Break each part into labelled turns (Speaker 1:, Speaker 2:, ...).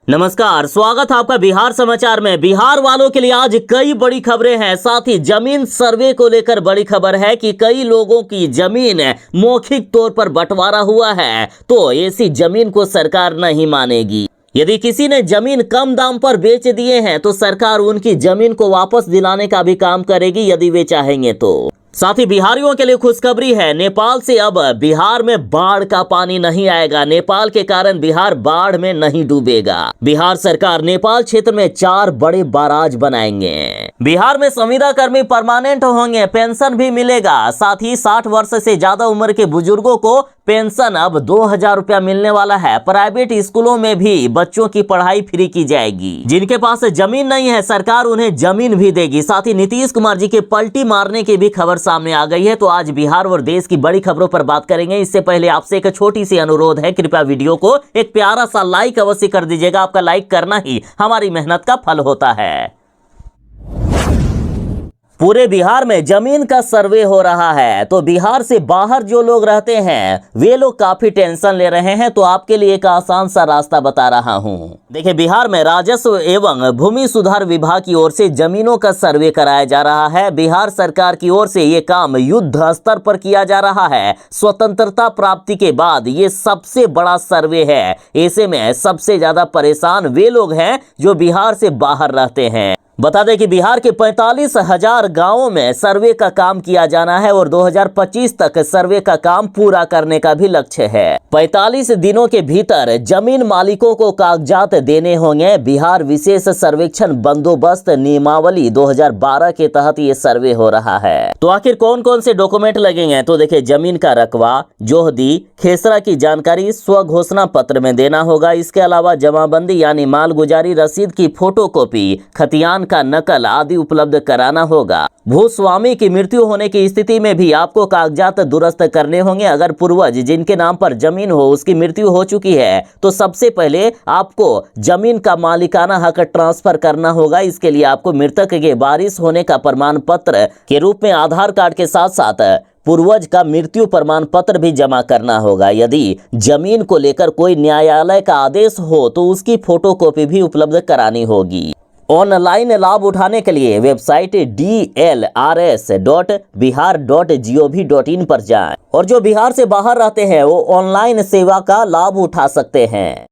Speaker 1: नमस्कार, स्वागत है आपका बिहार समाचार में। बिहार वालों के लिए आज कई बड़ी खबरें हैं। साथ ही जमीन सर्वे को लेकर बड़ी खबर है कि कई लोगों की जमीन मौखिक तौर पर बंटवारा हुआ है, तो ऐसी जमीन को सरकार नहीं मानेगी। यदि किसी ने जमीन कम दाम पर बेच दिए हैं तो सरकार उनकी जमीन को वापस दिलाने का भी काम करेगी, यदि वे चाहेंगे तो। साथ ही बिहारियों के लिए खुशखबरी है, नेपाल से अब बिहार में बाढ़ का पानी नहीं आएगा। नेपाल के कारण बिहार बाढ़ में नहीं डूबेगा। बिहार सरकार नेपाल क्षेत्र में 4 बड़े बाराज बनाएंगे। बिहार में संविदा कर्मी परमानेंट होंगे, पेंशन भी मिलेगा। साथ ही 60 वर्ष से ज्यादा उम्र के बुजुर्गों को पेंशन अब 2000 रुपया मिलने वाला है। प्राइवेट स्कूलों में भी बच्चों की पढ़ाई फ्री की जाएगी। जिनके पास जमीन नहीं है सरकार उन्हें जमीन भी देगी। साथ ही नीतीश कुमार जी के पलटी मारने की भी खबर सामने आ गई है। तो आज बिहार और देश की बड़ी खबरों पर बात करेंगे। इससे पहले आपसे एक छोटी सी अनुरोध है, कृपया वीडियो को एक प्यारा सा लाइक अवश्य कर दीजिएगा। आपका लाइक करना ही हमारी मेहनत का फल होता है। पूरे बिहार में जमीन का सर्वे हो रहा है, तो बिहार से बाहर जो लोग रहते हैं वे लोग काफी टेंशन ले रहे हैं। तो आपके लिए एक आसान सा रास्ता बता रहा हूं। देखिए, बिहार में राजस्व एवं भूमि सुधार विभाग की ओर से जमीनों का सर्वे कराया जा रहा है। बिहार सरकार की ओर से ये काम युद्ध स्तर पर किया जा रहा है। स्वतंत्रता प्राप्ति के बाद ये सबसे बड़ा सर्वे है। ऐसे में सबसे ज्यादा परेशान वे लोग हैं जो बिहार से बाहर रहते हैं। बता दें कि बिहार के 45,000 गांवों में सर्वे का काम किया जाना है और 2025 तक सर्वे का काम पूरा करने का भी लक्ष्य है। 45 दिनों के भीतर जमीन मालिकों को कागजात देने होंगे। बिहार विशेष सर्वेक्षण बंदोबस्त नियमावली 2012 के तहत ये सर्वे हो रहा है। तो आखिर कौन कौन से डॉक्यूमेंट लगेंगे? तो देखिए, जमीन का रकबा, जोहदी, खेसरा की जानकारी स्व घोषणा पत्र में देना होगा। इसके अलावा जमाबंदी यानी मालगुजारी रसीद की फोटोकॉपी, खतियान का नकल आदि उपलब्ध कराना होगा। भूस्वामी की मृत्यु होने की स्थिति में भी आपको कागजात दुरुस्त करने होंगे। अगर पूर्वज जिनके नाम पर जमीन हो उसकी मृत्यु हो चुकी है तो सबसे पहले आपको जमीन का मालिकाना हक ट्रांसफर करना होगा। इसके लिए आपको मृतक के वारिस होने का प्रमाण पत्र के रूप में आधार कार्ड के साथ साथ पूर्वज का मृत्यु प्रमाण पत्र भी जमा करना होगा। यदि जमीन को लेकर कोई न्यायालय का आदेश हो तो उसकी फोटोकॉपी भी उपलब्ध करानी होगी। ऑनलाइन लाभ उठाने के लिए वेबसाइट dlrs.bihar.gov.in पर जाएं और जो बिहार से बाहर रहते हैं वो ऑनलाइन सेवा का लाभ उठा सकते हैं।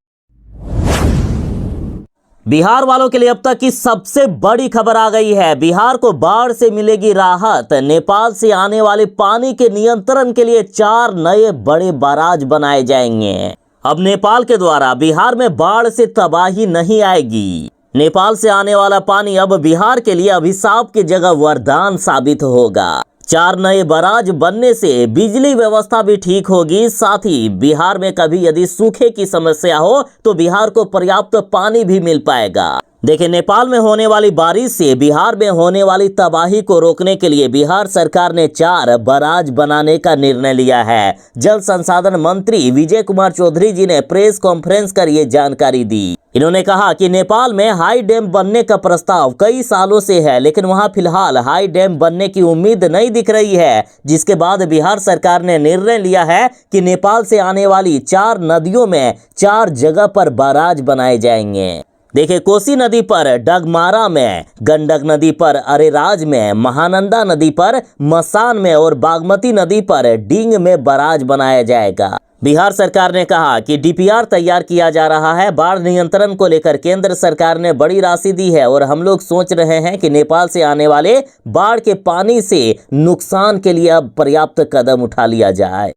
Speaker 1: बिहार वालों के लिए अब तक की सबसे बड़ी खबर आ गई है। बिहार को बाढ़ से मिलेगी राहत। नेपाल से आने वाले पानी के नियंत्रण के लिए 4 नए बड़े बाराज बनाए जाएंगे। अब नेपाल के द्वारा बिहार में बाढ़ से तबाही नहीं आएगी। नेपाल से आने वाला पानी अब बिहार के लिए अभिशाप की जगह वरदान साबित होगा। 4 नए बराज बनने से बिजली व्यवस्था भी ठीक होगी। साथ ही बिहार में कभी यदि सूखे की समस्या हो तो बिहार को पर्याप्त पानी भी मिल पाएगा। देखिए, नेपाल में होने वाली बारिश से बिहार में होने वाली तबाही को रोकने के लिए बिहार सरकार ने 4 बराज बनाने का निर्णय लिया है। जल संसाधन मंत्री विजय कुमार चौधरी जी ने प्रेस कॉन्फ्रेंस कर ये जानकारी दी। इन्होंने कहा कि नेपाल में हाई डैम बनने का प्रस्ताव कई सालों से है, लेकिन वहां फिलहाल हाई डैम बनने की उम्मीद नहीं दिख रही है। जिसके बाद बिहार सरकार ने निर्णय लिया है कि नेपाल से आने वाली 4 नदियों में 4 जगह पर बाराज बनाए जाएंगे। देखिए, कोसी नदी पर डगमारा में, गंडक नदी पर अरेराज में, महानंदा नदी पर मसान में और बागमती नदी पर डींग में बराज बनाया जाएगा। बिहार सरकार ने कहा कि डीपीआर तैयार किया जा रहा है। बाढ़ नियंत्रण को लेकर केंद्र सरकार ने बड़ी राशि दी है और हम लोग सोच रहे हैं कि नेपाल से आने वाले बाढ़ के पानी से नुकसान के लिए अब पर्याप्त कदम उठा लिया जाए।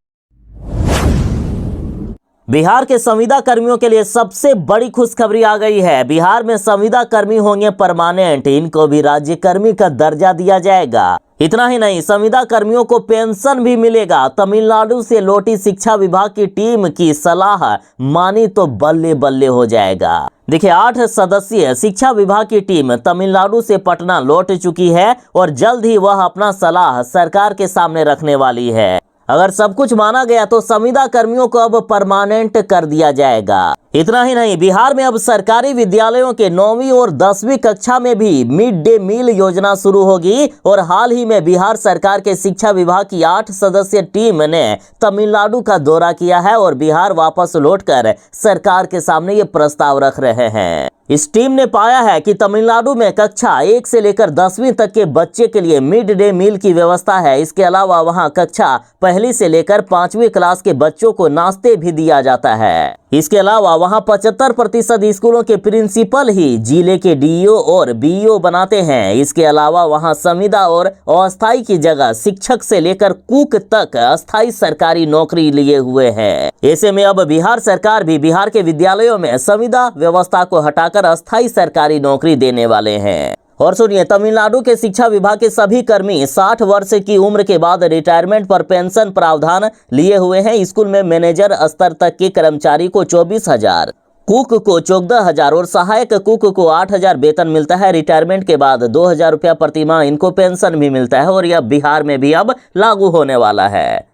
Speaker 1: बिहार के संविदा कर्मियों के लिए सबसे बड़ी खुशखबरी आ गई है। बिहार में संविदा कर्मी होंगे परमानेंट। इनको भी राज्य कर्मी का दर्जा दिया जाएगा। इतना ही नहीं, संविदा कर्मियों को पेंशन भी मिलेगा। तमिलनाडु से लौटी शिक्षा विभाग की टीम की सलाह मानी तो बल्ले बल्ले हो जाएगा। देखिए, 8 सदस्यीय शिक्षा विभाग की टीम तमिलनाडु से पटना लौट चुकी है और जल्द ही वह अपना सलाह सरकार के सामने रखने वाली है। अगर सब कुछ माना गया तो संविदा कर्मियों को अब परमानेंट कर दिया जाएगा। इतना ही नहीं, बिहार में अब सरकारी विद्यालयों के 9वीं और 10वीं कक्षा में भी मिड डे मील योजना शुरू होगी। और हाल ही में बिहार सरकार के शिक्षा विभाग की 8 सदस्यीय टीम ने तमिलनाडु का दौरा किया है और बिहार वापस लौटकर सरकार के सामने ये प्रस्ताव रख रहे हैं। इस टीम ने पाया है कि तमिलनाडु में कक्षा 1 से लेकर 10वीं तक के बच्चे के लिए मिड डे मील की व्यवस्था है। इसके अलावा वहां कक्षा 1 से लेकर 5वीं क्लास के बच्चों को नाश्ते भी दिया जाता है। इसके अलावा वहां 75% स्कूलों के प्रिंसिपल ही जिले के डीईओ और बीईओ बनाते हैं। इसके अलावा वहां संविदा और अस्थायी की जगह शिक्षक से लेकर कुक तक अस्थायी सरकारी नौकरी लिए हुए हैं। ऐसे में अब बिहार सरकार भी बिहार के विद्यालयों में संविदा व्यवस्था को हटाकर अस्थायी सरकारी नौकरी देने वाले हैं। और सुनिए, तमिलनाडु के शिक्षा विभाग के सभी कर्मी 60 वर्ष की उम्र के बाद रिटायरमेंट पर पेंशन प्रावधान लिए हुए हैं। स्कूल में मैनेजर स्तर तक के कर्मचारी को 24,000, कुक को 14,000 और सहायक कुक को 8,000 वेतन मिलता है। रिटायरमेंट के बाद 2,000 रुपया प्रतिमाह इनको पेंशन भी मिलता है और यह बिहार में भी अब लागू होने वाला है।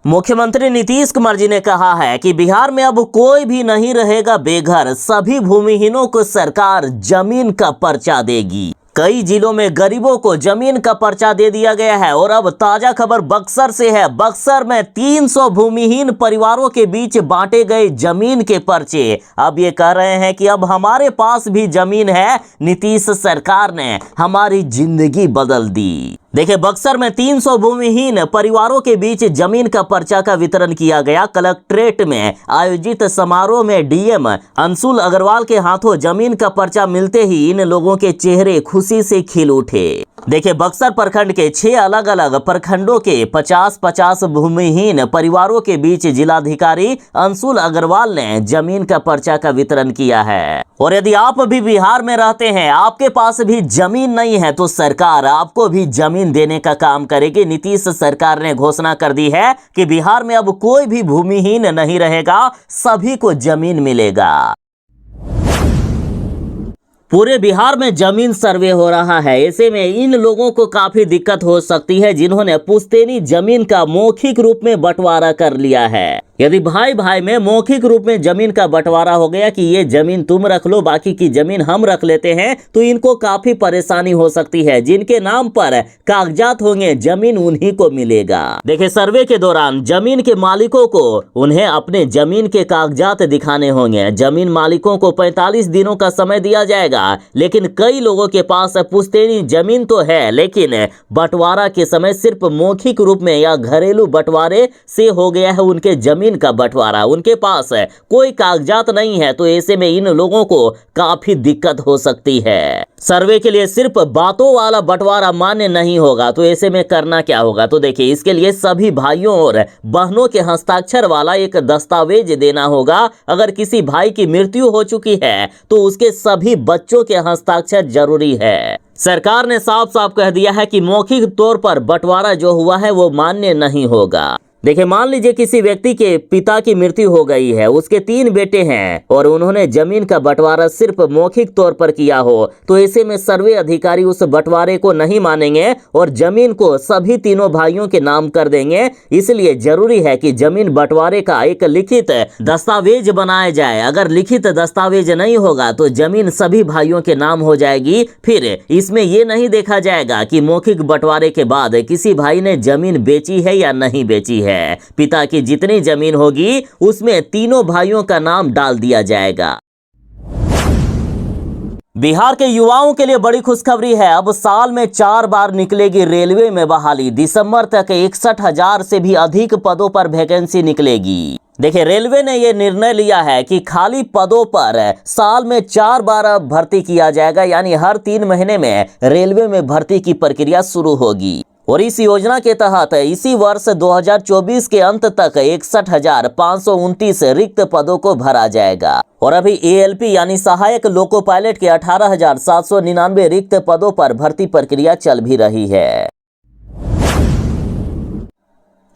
Speaker 1: मुख्यमंत्री नीतीश कुमार जी ने कहा है कि बिहार में अब कोई भी नहीं रहेगा बेघर, सभी भूमिहीनों को सरकार जमीन का पर्चा देगी। कई जिलों में गरीबों को जमीन का पर्चा दे दिया गया है। और अब ताजा खबर बक्सर से है। बक्सर में 300 भूमिहीन परिवारों के बीच बांटे गए जमीन के पर्चे। अब ये कह रहे हैं कि अब हमारे पास भी जमीन है, नीतीश सरकार ने हमारी जिंदगी बदल दी। देखिए, बक्सर में 300 भूमिहीन परिवारों के बीच जमीन का पर्चा का वितरण किया गया। कलेक्ट्रेट में आयोजित समारोह में डीएम अंशुल अग्रवाल के हाथों जमीन का पर्चा मिलते ही इन लोगों के चेहरे खुशी से खिल उठे। देखिए, बक्सर प्रखंड के 6 अलग अलग प्रखंडों के 50-50 भूमिहीन परिवारों के बीच जिलाधिकारी अंशुल अग्रवाल ने जमीन का पर्चा का वितरण किया है। और यदि आप भी बिहार में रहते हैं, आपके पास भी जमीन नहीं है, तो सरकार आपको भी जमीन देने का काम करेगी। नीतीश सरकार ने घोषणा कर दी है कि बिहार में अब कोई भी भूमिहीन नहीं रहेगा, सभी को जमीन मिलेगा। पूरे बिहार में जमीन सर्वे हो रहा है। ऐसे में इन लोगों को काफी दिक्कत हो सकती है जिन्होंने पुश्तैनी जमीन का मौखिक रूप में बंटवारा कर लिया है। यदि भाई भाई में मौखिक रूप में जमीन का बंटवारा हो गया कि ये जमीन तुम रख लो, बाकी की जमीन हम रख लेते हैं, तो इनको काफी परेशानी हो सकती है। जिनके नाम पर कागजात होंगे, जमीन उन्हीं को मिलेगा। देखिए, सर्वे के दौरान जमीन के मालिकों को उन्हें अपने जमीन के कागजात दिखाने होंगे। जमीन मालिकों को 45 दिनों का समय दिया जाएगा। लेकिन कई लोगों के पास पुश्तैनी जमीन तो है, लेकिन बंटवारा के समय सिर्फ मौखिक रूप में या घरेलू बंटवारे से हो गया है उनके जमीन का बंटवारा, उनके पास कोई कागजात नहीं है। तो ऐसे में इन लोगों को काफी दिक्कत हो सकती है। सर्वे के लिए सिर्फ बातों वाला बंटवारा मान्य नहीं होगा, तो ऐसे में करना क्या होगा? तो देखिए, इसके लिए सभी भाइयों और बहनों के हस्ताक्षर वाला एक दस्तावेज देना होगा। अगर किसी भाई की मृत्यु हो चुकी है तो उसके सभी बच्चों के हस्ताक्षर जरूरी है। सरकार ने साफ साफ कह दिया है कि मौखिक तौर पर बंटवारा जो हुआ है वो मान्य नहीं होगा। देखिए, मान लीजिए किसी व्यक्ति के पिता की मृत्यु हो गई है, उसके 3 बेटे हैं और उन्होंने जमीन का बंटवारा सिर्फ मौखिक तौर पर किया हो, तो ऐसे में सर्वे अधिकारी उस बंटवारे को नहीं मानेंगे और जमीन को सभी तीनों भाइयों के नाम कर देंगे। इसलिए जरूरी है कि जमीन बंटवारे का एक लिखित दस्तावेज बनाया जाए। अगर लिखित दस्तावेज नहीं होगा तो जमीन सभी भाइयों के नाम हो जाएगी। फिर इसमें यह नहीं देखा जाएगा कि मौखिक बंटवारे के बाद किसी भाई ने जमीन बेची है या नहीं बेची है। पिता की जितनी जमीन होगी उसमें तीनों भाइयों का नाम डाल दिया जाएगा। बिहार के युवाओं के लिए बड़ी खुशखबरी है। अब साल में 4 बार निकलेगी रेलवे में बहाली। दिसंबर तक 61,000 से भी अधिक पदों पर वैकेंसी निकलेगी। देखिए, रेलवे ने यह निर्णय लिया है कि खाली पदों पर साल में 4 बार भर्ती किया जाएगा, यानी हर 3 महीने में रेलवे में भर्ती की प्रक्रिया शुरू होगी। और इस योजना के तहत इसी वर्ष 2024 के अंत तक 61,529 रिक्त पदों को भरा जाएगा। और अभी एएलपी यानी सहायक लोको पायलट के 18,799 रिक्त पदों पर भर्ती प्रक्रिया चल भी रही है।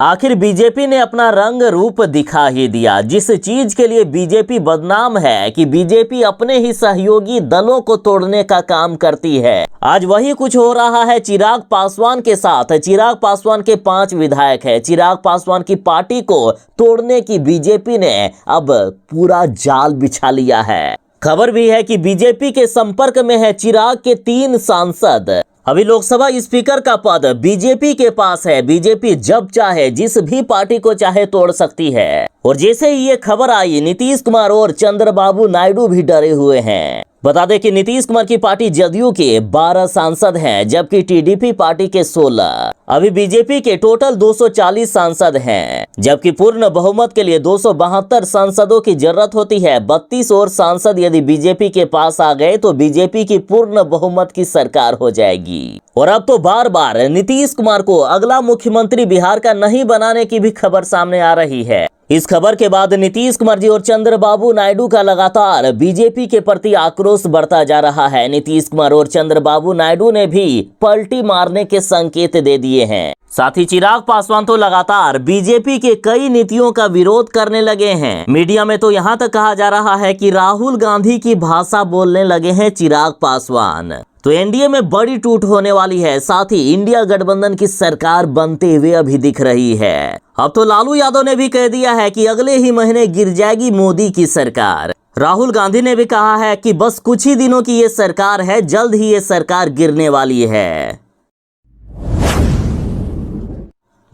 Speaker 1: आखिर बीजेपी ने अपना रंग रूप दिखा ही दिया। जिस चीज के लिए बीजेपी बदनाम है कि बीजेपी अपने ही सहयोगी दलों को तोड़ने का काम करती है, आज वही कुछ हो रहा है चिराग पासवान के साथ। चिराग पासवान के 5 विधायक हैं। चिराग पासवान की पार्टी को तोड़ने की बीजेपी ने अब पूरा जाल बिछा लिया है। खबर भी है कि बीजेपी के संपर्क में है चिराग के 3 सांसद। अभी लोकसभा स्पीकर का पद बीजेपी के पास है। बीजेपी जब चाहे जिस भी पार्टी को चाहे तोड़ सकती है। और जैसे ही ये खबर आई, नीतीश कुमार और चंद्रबाबू नायडू भी डरे हुए हैं। बता दें कि नीतीश कुमार की पार्टी जदयू के 12 सांसद हैं, जबकि टीडीपी पार्टी के 16। अभी बीजेपी के टोटल 240 सांसद हैं, जबकि पूर्ण बहुमत के लिए 272 सांसदों की जरूरत होती है। 32 और सांसद यदि बीजेपी के पास आ गए तो बीजेपी की पूर्ण बहुमत की सरकार हो जाएगी। और अब तो बार बार नीतीश कुमार को अगला मुख्यमंत्री बिहार का नहीं बनाने की भी खबर सामने आ रही है। इस खबर के बाद नीतीश कुमार जी और चंद्रबाबू नायडू का लगातार बीजेपी के प्रति आक्रोश बढ़ता जा रहा है। नीतीश कुमार और चंद्रबाबू नायडू ने भी पलटी मारने के संकेत दे दिए हैं। साथ ही चिराग पासवान तो लगातार बीजेपी के कई नीतियों का विरोध करने लगे हैं। मीडिया में तो यहाँ तक कहा जा रहा है कि राहुल गांधी की भाषा बोलने लगे हैं चिराग पासवान। तो एनडीए में बड़ी टूट होने वाली है। साथ ही इंडिया गठबंधन की सरकार बनते हुए अभी दिख रही है। अब तो लालू यादव ने भी कह दिया है कि अगले ही महीने गिर जाएगी मोदी की सरकार। राहुल गांधी ने भी कहा है कि बस कुछ ही दिनों की ये सरकार है, जल्द ही ये सरकार गिरने वाली है।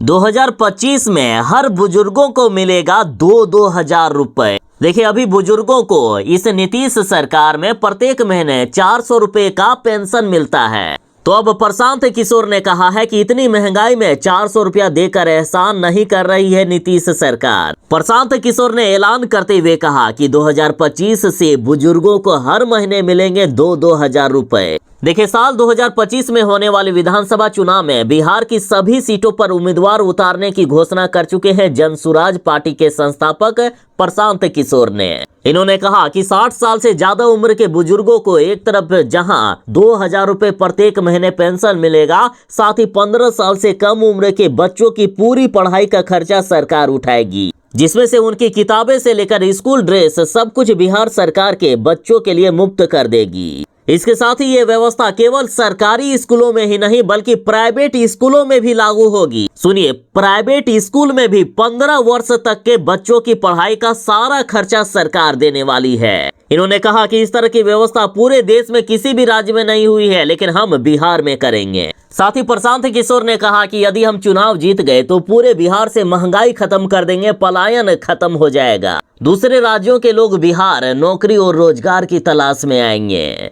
Speaker 1: 2025 में हर बुजुर्गों को मिलेगा 2-2 हजार रुपए। देखिए, अभी बुजुर्गों को इस नीतीश सरकार में प्रत्येक महीने 400 रुपए का पेंशन मिलता है। तो अब प्रशांत किशोर ने कहा है कि इतनी महंगाई में 400 रुपया देकर एहसान नहीं कर रही है नीतीश सरकार। प्रशांत किशोर ने ऐलान करते हुए कहा कि 2025 से बुजुर्गों को हर महीने मिलेंगे 2-2 हजार रुपए। देखिए, साल 2025 में होने वाले विधानसभा चुनाव में बिहार की सभी सीटों पर उम्मीदवार उतारने की घोषणा कर चुके हैं जनसुराज पार्टी के संस्थापक प्रशांत किशोर ने। इन्होंने कहा कि 60 साल से ज्यादा उम्र के बुजुर्गों को एक तरफ जहां 2,000 रुपए प्रत्येक महीने पेंशन मिलेगा, साथ ही 15 साल से कम उम्र के बच्चों की पूरी पढ़ाई का खर्चा सरकार उठाएगी, जिसमें से उनकी किताबें से लेकर स्कूल ड्रेस सब कुछ बिहार सरकार के बच्चों के लिए मुफ्त कर देगी। इसके साथ ही ये व्यवस्था केवल सरकारी स्कूलों में ही नहीं बल्कि प्राइवेट स्कूलों में भी लागू होगी। सुनिए, प्राइवेट स्कूल में भी 15 वर्ष तक के बच्चों की पढ़ाई का सारा खर्चा सरकार देने वाली है। इन्होंने कहा कि इस तरह की व्यवस्था पूरे देश में किसी भी राज्य में नहीं हुई है, लेकिन हम बिहार में करेंगे। साथ ही प्रशांत किशोर ने कहा कि यदि हम चुनाव जीत गए तो पूरे बिहार से महंगाई खत्म कर देंगे, पलायन खत्म हो जाएगा। दूसरे राज्यों के लोग बिहार नौकरी और रोजगार की तलाश में आएंगे।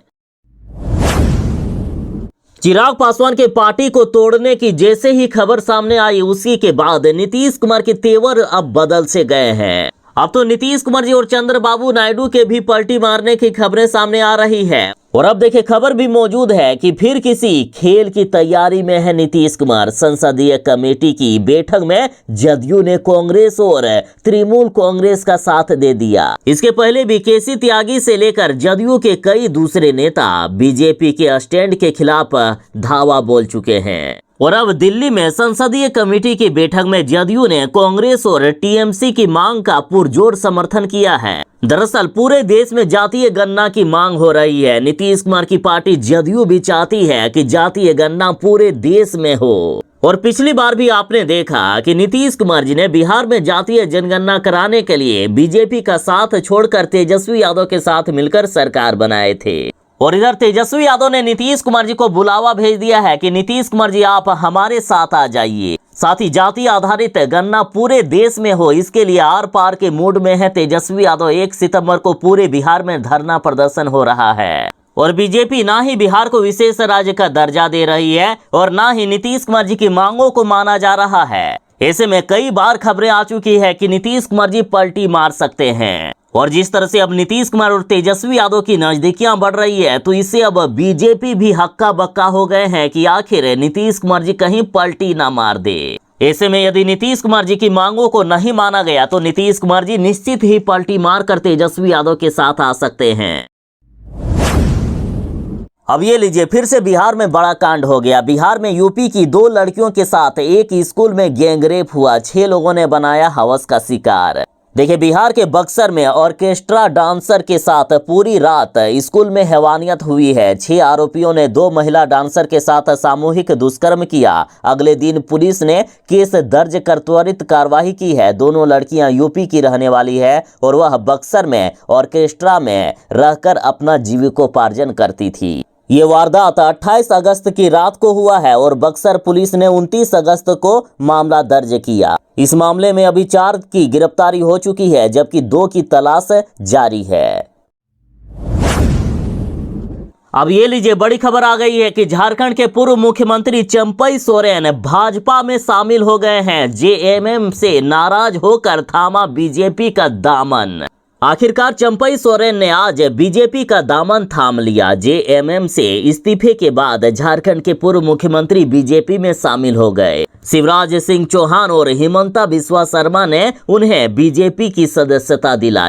Speaker 1: चिराग पासवान के पार्टी को तोड़ने की जैसे ही खबर सामने आई, उसी के बाद नीतीश कुमार के तेवर अब बदल से गए हैं। अब तो नीतीश कुमार जी और चंद्रबाबू नायडू के भी पलटी मारने की खबरें सामने आ रही है। और अब देखिए, खबर भी मौजूद है कि फिर किसी खेल की तैयारी में है नीतीश कुमार। संसदीय कमेटी की बैठक में जदयू ने कांग्रेस और तृणमूल कांग्रेस का साथ दे दिया। इसके पहले भी केसी त्यागी से लेकर जदयू के कई दूसरे नेता बीजेपी के स्टैंड के खिलाफ धावा बोल चुके हैं। और अब दिल्ली में संसदीय कमेटी की बैठक में जदयू ने कांग्रेस और टीएमसी की मांग का पुरजोर समर्थन किया है। दरअसल पूरे देश में जातीय गणना की मांग हो रही है। नीतीश कुमार की पार्टी जदयू भी चाहती है कि जातीय गणना पूरे देश में हो। और पिछली बार भी आपने देखा कि नीतीश कुमार जी ने बिहार में जातीय जनगणना कराने के लिए बीजेपी का साथ छोड़कर तेजस्वी यादव के साथ मिलकर सरकार बनाए थे। और इधर तेजस्वी यादव ने नीतीश कुमार जी को बुलावा भेज दिया है कि नीतीश कुमार जी आप हमारे साथ आ जाइए। साथ ही जाति आधारित गणना पूरे देश में हो, इसके लिए आर पार के मूड में है तेजस्वी यादव। 1 सितंबर को पूरे बिहार में धरना प्रदर्शन हो रहा है। और बीजेपी ना ही बिहार को विशेष राज्य का दर्जा दे रही है और ना ही नीतीश कुमार जी की मांगों को माना जा रहा है। ऐसे में कई बार खबरें आ चुकी है कि नीतीश कुमार जी पलटी मार सकते हैं। और जिस तरह से अब नीतीश कुमार और तेजस्वी यादव की नजदीकियां बढ़ रही है, तो इससे अब बीजेपी भी हक्का बक्का हो गए हैं कि आखिर नीतीश कुमार जी कहीं पलटी ना मार दे। ऐसे में यदि नीतीश कुमार जी की मांगों को नहीं माना गया तो नीतीश कुमार जी निश्चित ही पलटी मारकर तेजस्वी यादव के साथ आ सकते हैं। अब ये लीजिए, फिर से बिहार में बड़ा कांड हो गया। बिहार में यूपी की 2 लड़कियों के साथ एक स्कूल में गैंगरेप हुआ। 6 लोगों ने बनाया हवस का शिकार। देखिए, बिहार के बक्सर में ऑर्केस्ट्रा डांसर के साथ पूरी रात स्कूल में हैवानियत हुई है। 6 आरोपियों ने 2 महिला डांसर के साथ सामूहिक दुष्कर्म किया। अगले दिन पुलिस ने केस दर्ज कर त्वरित कार्रवाई की है। दोनों लड़कियां यूपी की रहने वाली है और वह बक्सर में ऑर्केस्ट्रा में रहकर अपना जीविकोपार्जन करती थी। ये वारदात 28 अगस्त की रात को हुआ है और बक्सर पुलिस ने 29 अगस्त को मामला दर्ज किया। इस मामले में अभी 4 की गिरफ्तारी हो चुकी है, जबकि 2 की तलाश जारी है। अब ये लीजिए, बड़ी खबर आ गई है कि झारखंड के पूर्व मुख्यमंत्री चंपई सोरेन भाजपा में शामिल हो गए हैं। जेएमएम से नाराज होकर थामा बीजेपी का दामन। आखिरकार चंपई सोरेन ने आज बीजेपी का दामन थाम लिया। जेएमएम से इस्तीफे के बाद झारखंड के पूर्व मुख्यमंत्री बीजेपी में शामिल हो गए। शिवराज सिंह चौहान और हिमंता बिस्वा शर्मा ने उन्हें बीजेपी की सदस्यता दिलाई।